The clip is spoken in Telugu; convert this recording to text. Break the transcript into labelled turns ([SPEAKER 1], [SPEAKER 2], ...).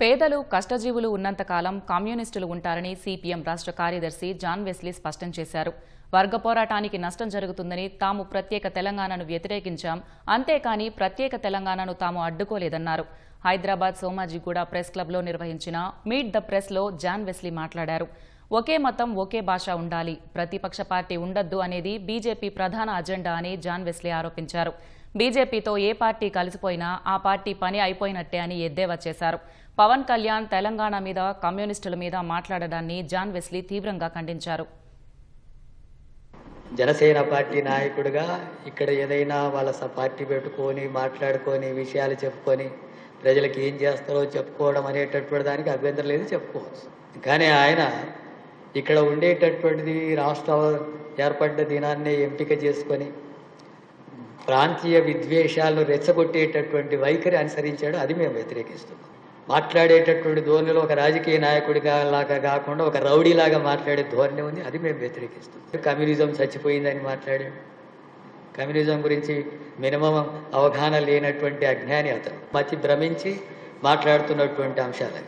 [SPEAKER 1] పేదలు కష్టజీవులు ఉన్నంతకాలం కమ్యూనిస్టులు ఉంటారని సిపిఎం రాష్ట్ర కార్యదర్శి జాన్ వెస్లీ స్పష్టం చేశారు. వర్గ పోరాటానికి నష్టం జరుగుతుందని తాము ప్రత్యేక తెలంగాణను వ్యతిరేకించాం, అంతేకాని ప్రత్యేక తెలంగాణను తాము అడ్డుకోలేదన్నారు. హైదరాబాద్ సోమాజిగూడ ప్రెస్ క్లబ్లో నిర్వహించిన మీట్ ద ప్రెస్లో జాన్ వెస్లీ మాట్లాడారు. ఒకే మతం ఒకే భాష ఉండాలి, ప్రతిపక్ష పార్టీ ఉండొద్దు అనేది బీజేపీ ప్రధాన అజెండా అని జాన్ వెస్లీ ఆరోపించారు. బీజేపీతో ఏ పార్టీ కలిసిపోయినా ఆ పార్టీ పని అయిపోయినట్టే అని ఎద్దేవా చేశారు. పవన్ కళ్యాణ్ తెలంగాణ మీద కమ్యూనిస్టుల మీద మాట్లాడడాన్ని జాన్ వెస్లీ తీవ్రంగా ఖండించారు.
[SPEAKER 2] జనసేన పార్టీ నాయకుడిగా ఇక్కడ ఏదైనా వాళ్ళ పార్టీ పెట్టుకొని మాట్లాడుకొని విషయాలు చెప్పుకొని ప్రజలకు ఏం చేస్తారో చెప్పుకోవడం అనేటటువంటి దానికి అభ్యంతరం లేదు, చెప్పుకోవచ్చు. కానీ ఆయన ఇక్కడ ఉండేటటువంటిది రాష్ట్ర ఏర్పడ్డ దినాన్నే ఎంపిక చేసుకొని ప్రాంతీయ విద్వేషాలను రెచ్చగొట్టేటటువంటి వైఖరి అనుసరించాడు. అది మేము వ్యతిరేకిస్తున్నాం. మాట్లాడేటటువంటి ధోరణిలో ఒక రాజకీయ నాయకుడిగా లాగా కాకుండా ఒక రౌడీలాగా మాట్లాడే ధోరణి ఉంది. అది మేము వ్యతిరేకిస్తున్నాం. కమ్యూనిజం చచ్చిపోయిందని మాట్లాడాడు. కమ్యూనిజం గురించి మినిమం అవగాహన లేనటువంటి అజ్ఞాని అతను మతి భ్రమించి మాట్లాడుతున్నటువంటి అంశాలు.